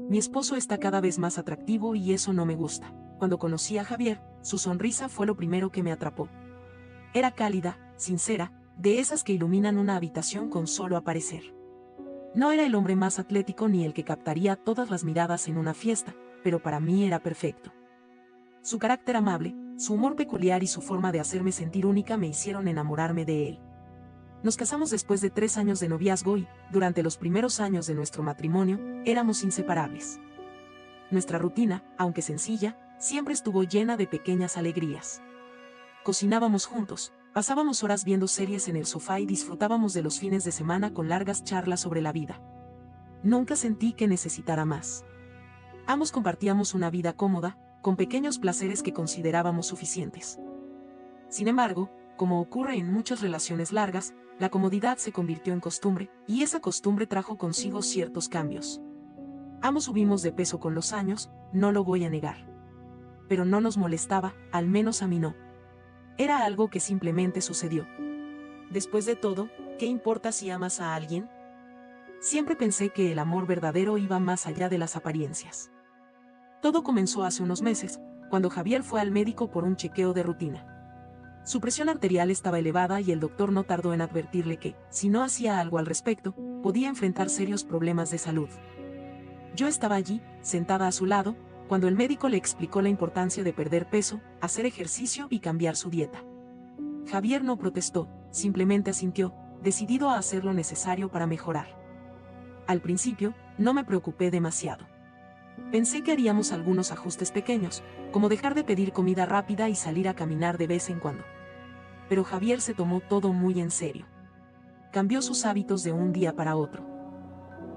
Mi esposo está cada vez más atractivo y eso no me gusta. Cuando conocí a Javier, su sonrisa fue lo primero que me atrapó. Era cálida, sincera, de esas que iluminan una habitación con solo aparecer. No era el hombre más atlético ni el que captaría todas las miradas en una fiesta, pero para mí era perfecto. Su carácter amable, su humor peculiar y su forma de hacerme sentir única me hicieron enamorarme de él. Nos casamos después de 3 años de noviazgo y, durante los primeros años de nuestro matrimonio, éramos inseparables. Nuestra rutina, aunque sencilla, siempre estuvo llena de pequeñas alegrías. Cocinábamos juntos, pasábamos horas viendo series en el sofá y disfrutábamos de los fines de semana con largas charlas sobre la vida. Nunca sentí que necesitara más. Ambos compartíamos una vida cómoda, con pequeños placeres que considerábamos suficientes. Sin embargo, como ocurre en muchas relaciones largas, la comodidad se convirtió en costumbre, y esa costumbre trajo consigo ciertos cambios. Ambos subimos de peso con los años, no lo voy a negar. Pero no nos molestaba, al menos a mí no. Era algo que simplemente sucedió. Después de todo, ¿qué importa si amas a alguien? Siempre pensé que el amor verdadero iba más allá de las apariencias. Todo comenzó hace unos meses, cuando Javier fue al médico por un chequeo de rutina. Su presión arterial estaba elevada y el doctor no tardó en advertirle que, si no hacía algo al respecto, podía enfrentar serios problemas de salud. Yo estaba allí, sentada a su lado, cuando el médico le explicó la importancia de perder peso, hacer ejercicio y cambiar su dieta. Javier no protestó, simplemente asintió, decidido a hacer lo necesario para mejorar. Al principio, no me preocupé demasiado. Pensé que haríamos algunos ajustes pequeños, como dejar de pedir comida rápida y salir a caminar de vez en cuando. Pero Javier se tomó todo muy en serio. Cambió sus hábitos de un día para otro.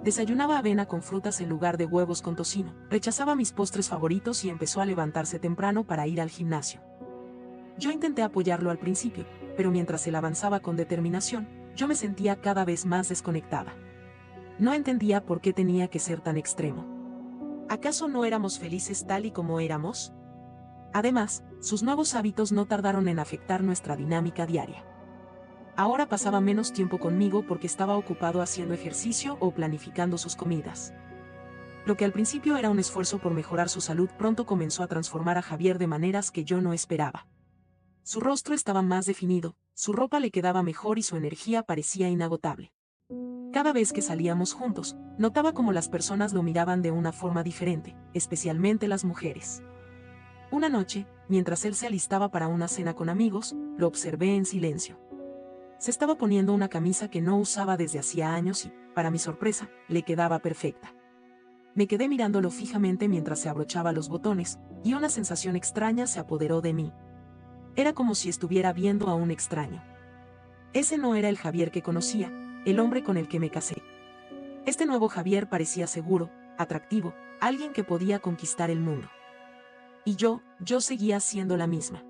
Desayunaba avena con frutas en lugar de huevos con tocino, rechazaba mis postres favoritos y empezó a levantarse temprano para ir al gimnasio. Yo intenté apoyarlo al principio, pero mientras él avanzaba con determinación, yo me sentía cada vez más desconectada. No entendía por qué tenía que ser tan extremo. ¿Acaso no éramos felices tal y como éramos? Además, sus nuevos hábitos no tardaron en afectar nuestra dinámica diaria. Ahora pasaba menos tiempo conmigo porque estaba ocupado haciendo ejercicio o planificando sus comidas. Lo que al principio era un esfuerzo por mejorar su salud pronto comenzó a transformar a Javier de maneras que yo no esperaba. Su rostro estaba más definido, su ropa le quedaba mejor y su energía parecía inagotable. Cada vez que salíamos juntos, notaba cómo las personas lo miraban de una forma diferente, especialmente las mujeres. Una noche, mientras él se alistaba para una cena con amigos, lo observé en silencio. Se estaba poniendo una camisa que no usaba desde hacía años y, para mi sorpresa, le quedaba perfecta. Me quedé mirándolo fijamente mientras se abrochaba los botones, y una sensación extraña se apoderó de mí. Era como si estuviera viendo a un extraño. Ese no era el Javier que conocía, el hombre con el que me casé. Este nuevo Javier parecía seguro, atractivo, alguien que podía conquistar el mundo. Y yo seguía siendo la misma.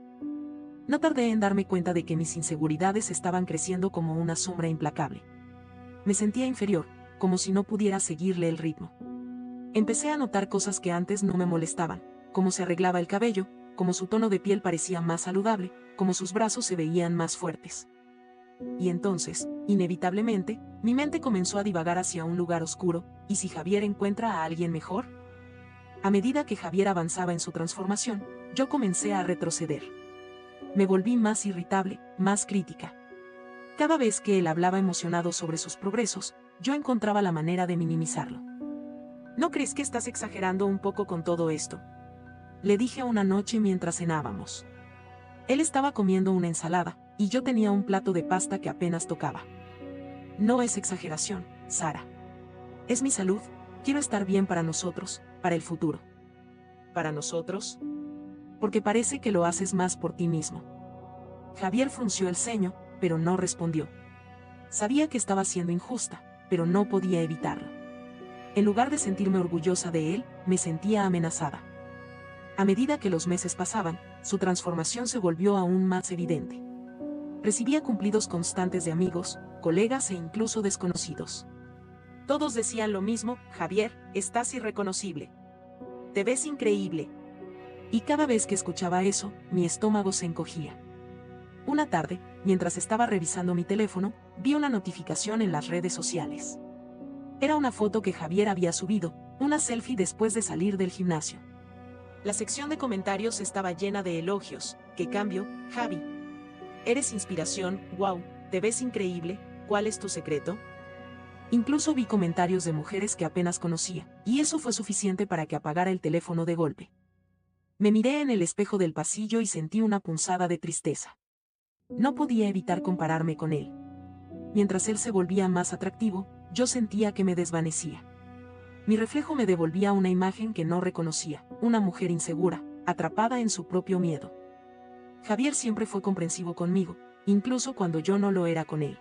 No tardé en darme cuenta de que mis inseguridades estaban creciendo como una sombra implacable. Me sentía inferior, como si no pudiera seguirle el ritmo. Empecé a notar cosas que antes no me molestaban, como se arreglaba el cabello, como su tono de piel parecía más saludable, como sus brazos se veían más fuertes. Y entonces, inevitablemente, mi mente comenzó a divagar hacia un lugar oscuro, ¿y si Javier encuentra a alguien mejor? A medida que Javier avanzaba en su transformación, yo comencé a retroceder. Me volví más irritable, más crítica. Cada vez que él hablaba emocionado sobre sus progresos, yo encontraba la manera de minimizarlo. ¿No crees que estás exagerando un poco con todo esto?, le dije una noche mientras cenábamos. Él estaba comiendo una ensalada, y yo tenía un plato de pasta que apenas tocaba. No es exageración, Sara. Es mi salud, quiero estar bien para nosotros, para el futuro. ¿Para nosotros? Porque parece que lo haces más por ti mismo. Javier frunció el ceño, pero no respondió. Sabía que estaba siendo injusta, pero no podía evitarlo. En lugar de sentirme orgullosa de él, me sentía amenazada. A medida que los meses pasaban, su transformación se volvió aún más evidente. Recibía cumplidos constantes de amigos, colegas e incluso desconocidos. Todos decían lo mismo: Javier, estás irreconocible. Te ves increíble. Y cada vez que escuchaba eso, mi estómago se encogía. Una tarde, mientras estaba revisando mi teléfono, vi una notificación en las redes sociales. Era una foto que Javier había subido, Una selfie después de salir del gimnasio. La sección de comentarios estaba llena de elogios. ¡Qué cambio, Javi! Eres inspiración, wow, te ves increíble, ¿cuál es tu secreto? Incluso vi comentarios de mujeres que apenas conocía, y eso fue suficiente para que apagara el teléfono de golpe. Me miré en el espejo del pasillo y sentí una punzada de tristeza. No podía evitar compararme con él. Mientras él se volvía más atractivo, yo sentía que me desvanecía. Mi reflejo me devolvía una imagen que no reconocía, una mujer insegura, atrapada en su propio miedo. Javier siempre fue comprensivo conmigo, incluso cuando yo no lo era con él.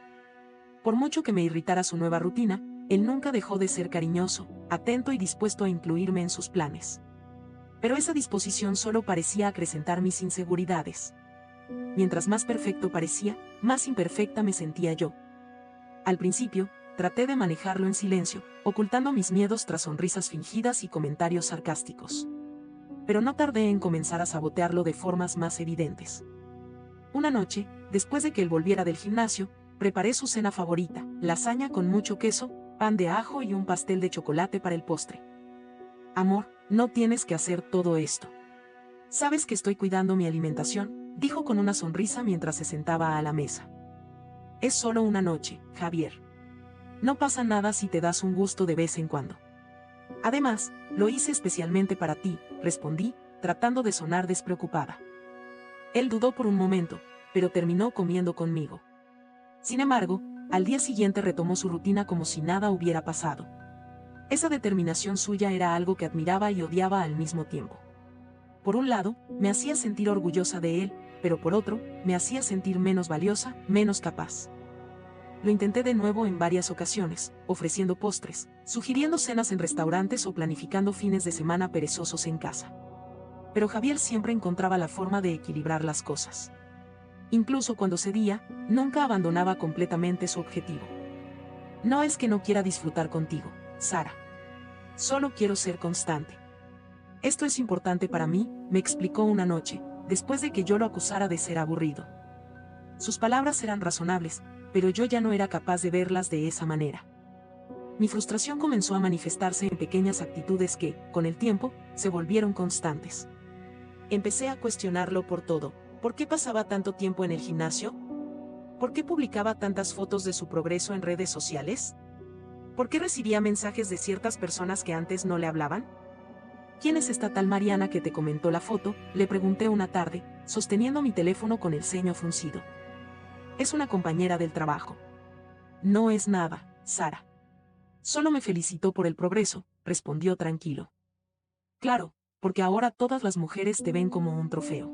Por mucho que me irritara su nueva rutina, él nunca dejó de ser cariñoso, atento y dispuesto a incluirme en sus planes. Pero esa disposición solo parecía acrecentar mis inseguridades. Mientras más perfecto parecía, más imperfecta me sentía yo. Al principio, traté de manejarlo en silencio, ocultando mis miedos tras sonrisas fingidas y comentarios sarcásticos. Pero no tardé en comenzar a sabotearlo de formas más evidentes. Una noche, después de que él volviera del gimnasio, preparé su cena favorita, lasaña con mucho queso, pan de ajo y un pastel de chocolate para el postre. Amor, no tienes que hacer todo esto. Sabes que estoy cuidando mi alimentación, dijo con una sonrisa mientras se sentaba a la mesa. Es solo una noche, Javier. No pasa nada si te das un gusto de vez en cuando. Además, lo hice especialmente para ti, respondí, tratando de sonar despreocupada. Él dudó por un momento, pero terminó comiendo conmigo. Sin embargo, al día siguiente retomó su rutina como si nada hubiera pasado. Esa determinación suya era algo que admiraba y odiaba al mismo tiempo. Por un lado, me hacía sentir orgullosa de él, pero por otro, me hacía sentir menos valiosa, menos capaz. Lo intenté de nuevo en varias ocasiones, ofreciendo postres, sugiriendo cenas en restaurantes o planificando fines de semana perezosos en casa. Pero Javier siempre encontraba la forma de equilibrar las cosas. Incluso cuando cedía, nunca abandonaba completamente su objetivo. No es que no quiera disfrutar contigo, Sara. Solo quiero ser constante. Esto es importante para mí, me explicó una noche, después de que yo lo acusara de ser aburrido. Sus palabras eran razonables, pero yo ya no era capaz de verlas de esa manera. Mi frustración comenzó a manifestarse en pequeñas actitudes que, con el tiempo, se volvieron constantes. Empecé a cuestionarlo por todo. ¿Por qué pasaba tanto tiempo en el gimnasio? ¿Por qué publicaba tantas fotos de su progreso en redes sociales? ¿Por qué recibía mensajes de ciertas personas que antes no le hablaban? ¿Quién es esta tal Mariana que te comentó la foto?, le pregunté una tarde, sosteniendo mi teléfono con el ceño fruncido. Es una compañera del trabajo. No es nada, Sara. Solo me felicitó por el progreso, respondió tranquilo. Claro, porque ahora todas las mujeres te ven como un trofeo.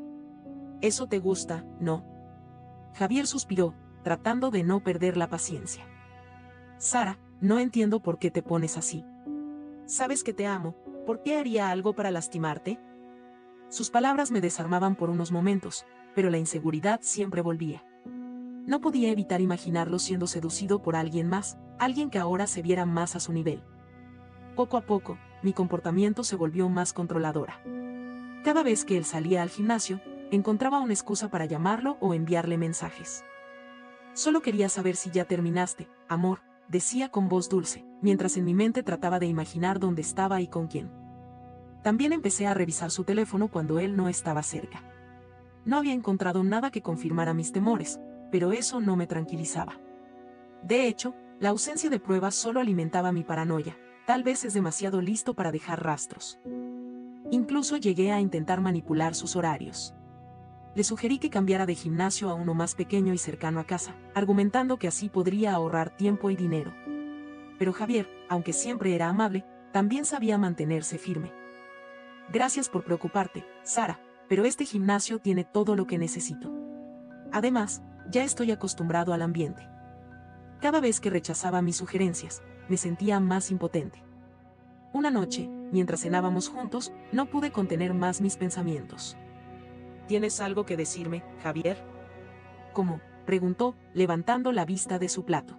Eso te gusta, ¿no? Javier suspiró, tratando de no perder la paciencia. Sara, no entiendo por qué te pones así. Sabes que te amo, ¿por qué haría algo para lastimarte? Sus palabras me desarmaban por unos momentos, pero la inseguridad siempre volvía. No podía evitar imaginarlo siendo seducido por alguien más, alguien que ahora se viera más a su nivel. Poco a poco, mi comportamiento se volvió más controladora. Cada vez que él salía al gimnasio, encontraba una excusa para llamarlo o enviarle mensajes. Solo quería saber si ya terminaste, amor, decía con voz dulce, mientras en mi mente trataba de imaginar dónde estaba y con quién. También empecé a revisar su teléfono cuando él no estaba cerca. No había encontrado nada que confirmara mis temores, pero eso no me tranquilizaba. De hecho, la ausencia de pruebas solo alimentaba mi paranoia. Tal vez es demasiado listo para dejar rastros. Incluso llegué a intentar manipular sus horarios. Le sugerí que cambiara de gimnasio a uno más pequeño y cercano a casa, argumentando que así podría ahorrar tiempo y dinero. Pero Javier, aunque siempre era amable, también sabía mantenerse firme. Gracias por preocuparte, Sara, pero este gimnasio tiene todo lo que necesito. Además, ya estoy acostumbrado al ambiente. Cada vez que rechazaba mis sugerencias, me sentía más impotente. Una noche, mientras cenábamos juntos, no pude contener más mis pensamientos. ¿Tienes algo que decirme, Javier? ¿Cómo?, preguntó, levantando la vista de su plato.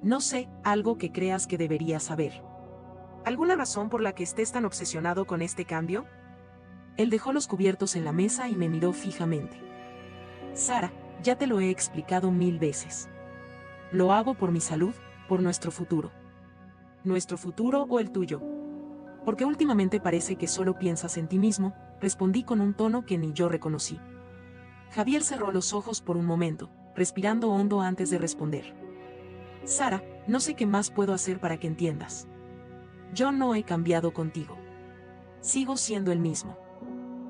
No sé, algo que creas que deberías saber. ¿Alguna razón por la que estés tan obsesionado con este cambio? Él dejó los cubiertos en la mesa y me miró fijamente. Sara, ya te lo he explicado 1000 veces. Lo hago por mi salud, por nuestro futuro. ¿Nuestro futuro o el tuyo? Porque últimamente parece que solo piensas en ti mismo, respondí con un tono que ni yo reconocí. Javier cerró los ojos por un momento, respirando hondo antes de responder. Sara, no sé qué más puedo hacer para que entiendas. Yo no he cambiado contigo. Sigo siendo el mismo.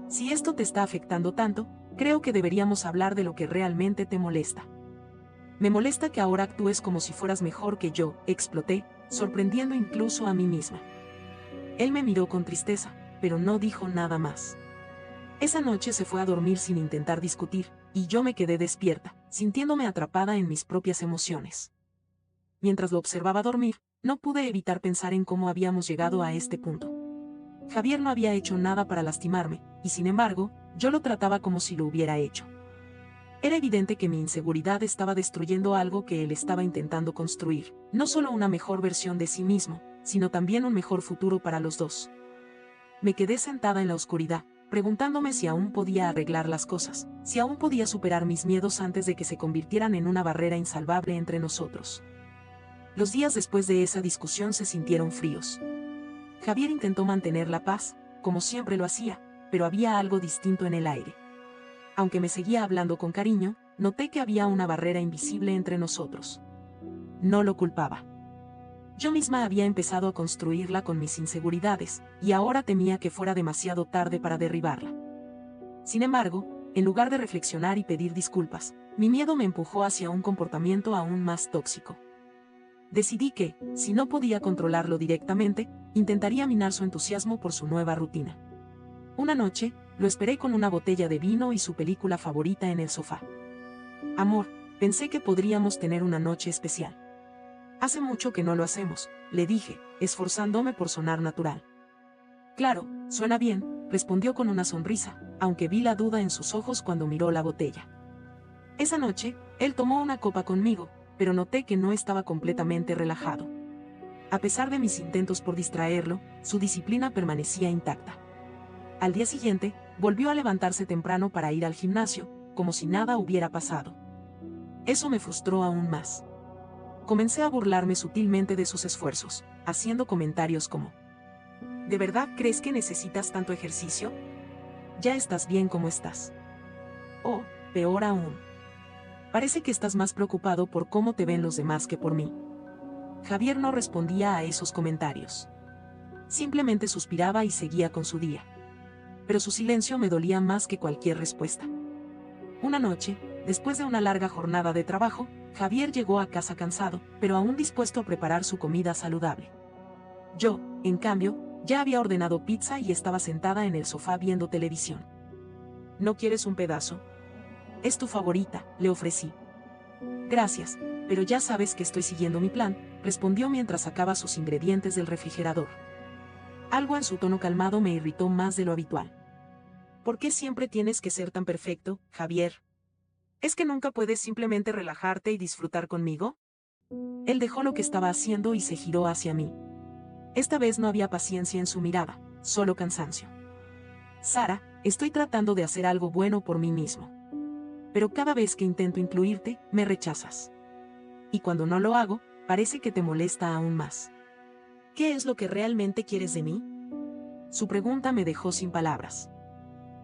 Si esto te está afectando tanto, creo que deberíamos hablar de lo que realmente te molesta. Me molesta que ahora actúes como si fueras mejor que yo, exploté, sorprendiendo incluso a mí misma. Él me miró con tristeza, pero no dijo nada más. Esa noche se fue a dormir sin intentar discutir, y yo me quedé despierta, sintiéndome atrapada en mis propias emociones. Mientras lo observaba dormir, no pude evitar pensar en cómo habíamos llegado a este punto. Javier no había hecho nada para lastimarme, y sin embargo, yo lo trataba como si lo hubiera hecho. Era evidente que mi inseguridad estaba destruyendo algo que él estaba intentando construir, no solo una mejor versión de sí mismo, sino también un mejor futuro para los dos. Me quedé sentada en la oscuridad, preguntándome si aún podía arreglar las cosas, si aún podía superar mis miedos antes de que se convirtieran en una barrera insalvable entre nosotros. Los días después de esa discusión se sintieron fríos. Javier intentó mantener la paz, como siempre lo hacía, pero había algo distinto en el aire. Aunque me seguía hablando con cariño, noté que había una barrera invisible entre nosotros. No lo culpaba. Yo misma había empezado a construirla con mis inseguridades, y ahora temía que fuera demasiado tarde para derribarla. Sin embargo, en lugar de reflexionar y pedir disculpas, mi miedo me empujó hacia un comportamiento aún más tóxico. Decidí que, si no podía controlarlo directamente, intentaría minar su entusiasmo por su nueva rutina. Una noche, lo esperé con una botella de vino y su película favorita en el sofá. Amor, pensé que podríamos tener una noche especial. Hace mucho que no lo hacemos, le dije, esforzándome por sonar natural. Claro, suena bien, respondió con una sonrisa, aunque vi la duda en sus ojos cuando miró la botella. Esa noche, él tomó una copa conmigo, pero noté que no estaba completamente relajado. A pesar de mis intentos por distraerlo, su disciplina permanecía intacta. Al día siguiente, volvió a levantarse temprano para ir al gimnasio, como si nada hubiera pasado. Eso me frustró aún más. Comencé a burlarme sutilmente de sus esfuerzos, haciendo comentarios como: ¿de verdad crees que necesitas tanto ejercicio? Ya estás bien como estás. O, peor aún, parece que estás más preocupado por cómo te ven los demás que por mí. Javier no respondía a esos comentarios. Simplemente suspiraba y seguía con su día. Pero su silencio me dolía más que cualquier respuesta. Una noche, después de una larga jornada de trabajo, Javier llegó a casa cansado, pero aún dispuesto a preparar su comida saludable. Yo, en cambio, ya había ordenado pizza y estaba sentada en el sofá viendo televisión. ¿No quieres un pedazo? Es tu favorita, le ofrecí. Gracias, pero ya sabes que estoy siguiendo mi plan, respondió mientras sacaba sus ingredientes del refrigerador. Algo en su tono calmado me irritó más de lo habitual. ¿Por qué siempre tienes que ser tan perfecto, Javier? ¿Es que nunca puedes simplemente relajarte y disfrutar conmigo? Él dejó lo que estaba haciendo y se giró hacia mí. Esta vez no había paciencia en su mirada, solo cansancio. Sara, estoy tratando de hacer algo bueno por mí mismo. Pero cada vez que intento incluirte, me rechazas. Y cuando no lo hago, parece que te molesta aún más. ¿Qué es lo que realmente quieres de mí? Su pregunta me dejó sin palabras.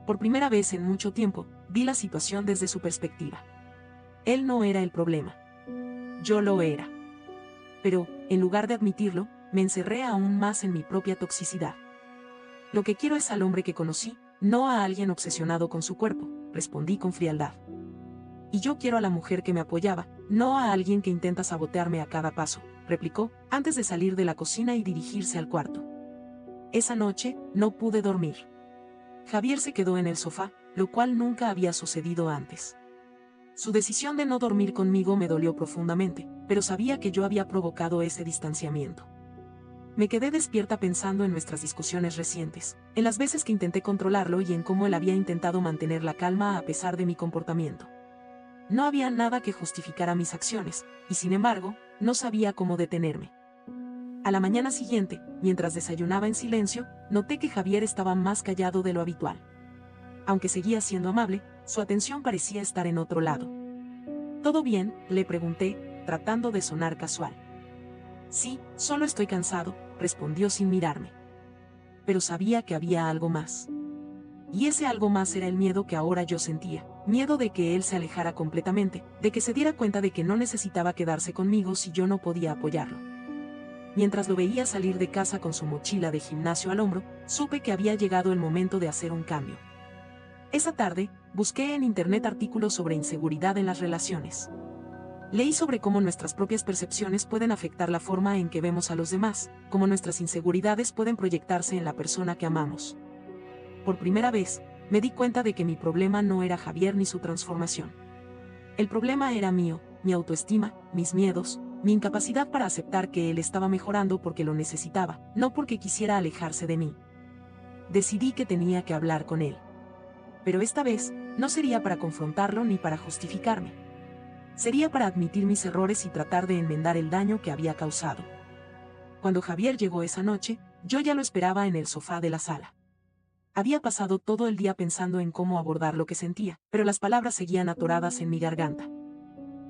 Por primera vez en mucho tiempo, vi la situación desde su perspectiva. Él no era el problema. Yo lo era. Pero, en lugar de admitirlo, me encerré aún más en mi propia toxicidad. Lo que quiero es al hombre que conocí, no a alguien obsesionado con su cuerpo, respondí con frialdad. Y yo quiero a la mujer que me apoyaba, no a alguien que intenta sabotearme a cada paso, replicó, antes de salir de la cocina y dirigirse al cuarto. Esa noche, no pude dormir. Javier se quedó en el sofá, lo cual nunca había sucedido antes. Su decisión de no dormir conmigo me dolió profundamente, pero sabía que yo había provocado ese distanciamiento. Me quedé despierta pensando en nuestras discusiones recientes, en las veces que intenté controlarlo y en cómo él había intentado mantener la calma a pesar de mi comportamiento. No había nada que justificara mis acciones, y sin embargo, no sabía cómo detenerme. A la mañana siguiente, mientras desayunaba en silencio, noté que Javier estaba más callado de lo habitual. Aunque seguía siendo amable, su atención parecía estar en otro lado. ¿Todo bien?, le pregunté, tratando de sonar casual. Sí, solo estoy cansado, respondió sin mirarme. pero sabía que había algo más. Y ese algo más era el miedo que ahora yo sentía, miedo de que él se alejara completamente, de que se diera cuenta de que no necesitaba quedarse conmigo si yo no podía apoyarlo. Mientras lo veía salir de casa con su mochila de gimnasio al hombro, supe que había llegado el momento de hacer un cambio. Esa tarde, busqué en internet artículos sobre inseguridad en las relaciones. Leí sobre cómo nuestras propias percepciones pueden afectar la forma en que vemos a los demás, cómo nuestras inseguridades pueden proyectarse en la persona que amamos. Por primera vez, me di cuenta de que mi problema no era Javier ni su transformación. El problema era mío, mi autoestima, mis miedos, mi incapacidad para aceptar que él estaba mejorando porque lo necesitaba, no porque quisiera alejarse de mí. Decidí que tenía que hablar con él. Pero esta vez, no sería para confrontarlo ni para justificarme. Sería para admitir mis errores y tratar de enmendar el daño que había causado. Cuando Javier llegó esa noche, yo ya lo esperaba en el sofá de la sala. Había pasado todo el día pensando en cómo abordar lo que sentía, pero las palabras seguían atoradas en mi garganta.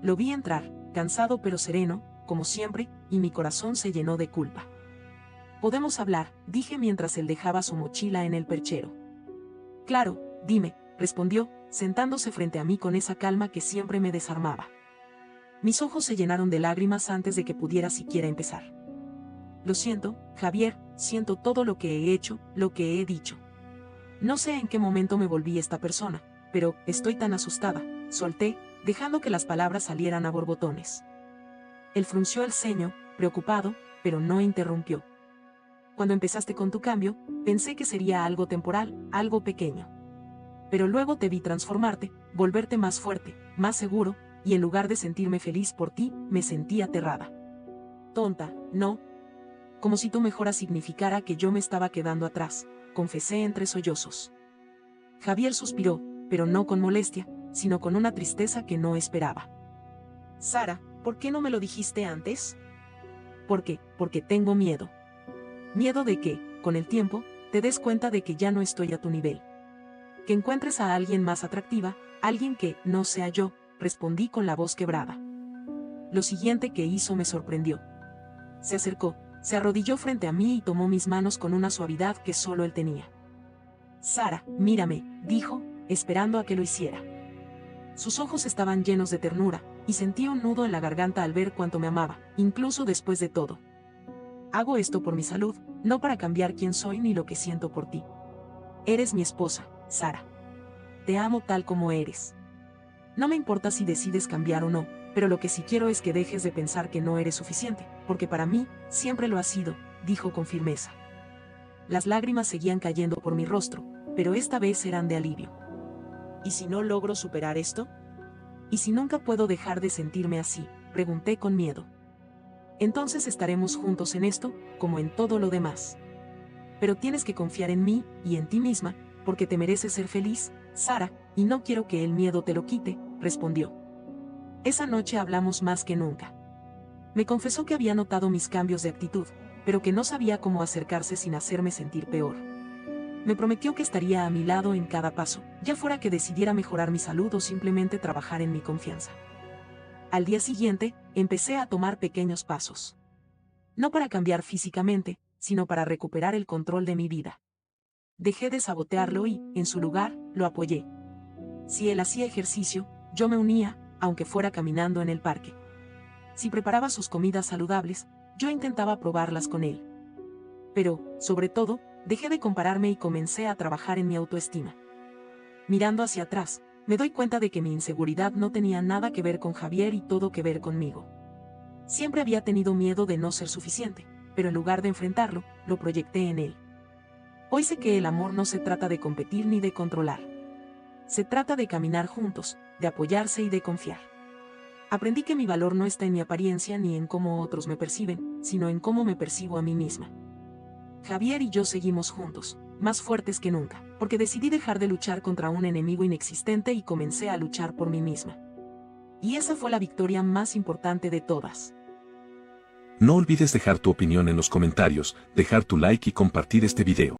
Lo vi entrar, cansado pero sereno, como siempre, y mi corazón se llenó de culpa. «Podemos hablar», dije mientras él dejaba su mochila en el perchero. «Claro, dime», respondió, sentándose frente a mí con esa calma que siempre me desarmaba. Mis ojos se llenaron de lágrimas antes de que pudiera siquiera empezar. «Lo siento, Javier, siento todo lo que he hecho, lo que he dicho. No sé en qué momento me volví esta persona, pero estoy tan asustada», solté, dejando que las palabras salieran a borbotones. Él frunció el ceño, preocupado, pero no interrumpió. «Cuando empezaste con tu cambio, pensé que sería algo temporal, algo pequeño. Pero luego te vi transformarte, volverte más fuerte, más seguro, y en lugar de sentirme feliz por ti, me sentí aterrada. Tonta, ¿no? Como si tu mejora significara que yo me estaba quedando atrás», confesé entre sollozos. Javier suspiró, pero no con molestia, sino con una tristeza que no esperaba. «Sara, ¿por qué no me lo dijiste antes?» Porque tengo miedo. Miedo de que, con el tiempo, te des cuenta de que ya no estoy a tu nivel. Que encuentres a alguien más atractiva, alguien que no sea yo», respondí con la voz quebrada. Lo siguiente que hizo me sorprendió. Se acercó, se arrodilló frente a mí y tomó mis manos con una suavidad que solo él tenía. «Sara, mírame», dijo, esperando a que lo hiciera. Sus ojos estaban llenos de ternura, y sentí un nudo en la garganta al ver cuánto me amaba, incluso después de todo. «Hago esto por mi salud, no para cambiar quién soy ni lo que siento por ti. Eres mi esposa, Sara. Te amo tal como eres. No me importa si decides cambiar o no, pero lo que sí quiero es que dejes de pensar que no eres suficiente, porque para mí, siempre lo has sido», dijo con firmeza. Las lágrimas seguían cayendo por mi rostro, pero esta vez eran de alivio. «¿Y si no logro superar esto? ¿Y si nunca puedo dejar de sentirme así?», pregunté con miedo. «Entonces estaremos juntos en esto, como en todo lo demás. Pero tienes que confiar en mí, y en ti misma, porque te mereces ser feliz, Sara, y no quiero que el miedo te lo quite», respondió. Esa noche hablamos más que nunca. Me confesó que había notado mis cambios de actitud, pero que no sabía cómo acercarse sin hacerme sentir peor. Me prometió que estaría a mi lado en cada paso, ya fuera que decidiera mejorar mi salud o simplemente trabajar en mi confianza. Al día siguiente, empecé a tomar pequeños pasos. No para cambiar físicamente, sino para recuperar el control de mi vida. Dejé de sabotearlo y, en su lugar, lo apoyé. Si él hacía ejercicio, yo me unía, aunque fuera caminando en el parque. Si preparaba sus comidas saludables, yo intentaba probarlas con él. Pero, sobre todo, dejé de compararme y comencé a trabajar en mi autoestima. Mirando hacia atrás, me doy cuenta de que mi inseguridad no tenía nada que ver con Javier y todo que ver conmigo. Siempre había tenido miedo de no ser suficiente, pero en lugar de enfrentarlo, lo proyecté en él. Hoy sé que el amor no se trata de competir ni de controlar. Se trata de caminar juntos, de apoyarse y de confiar. Aprendí que mi valor no está en mi apariencia ni en cómo otros me perciben, sino en cómo me percibo a mí misma. Javier y yo seguimos juntos, más fuertes que nunca, porque decidí dejar de luchar contra un enemigo inexistente y comencé a luchar por mí misma. Y esa fue la victoria más importante de todas. No olvides dejar tu opinión en los comentarios, dejar tu like y compartir este video.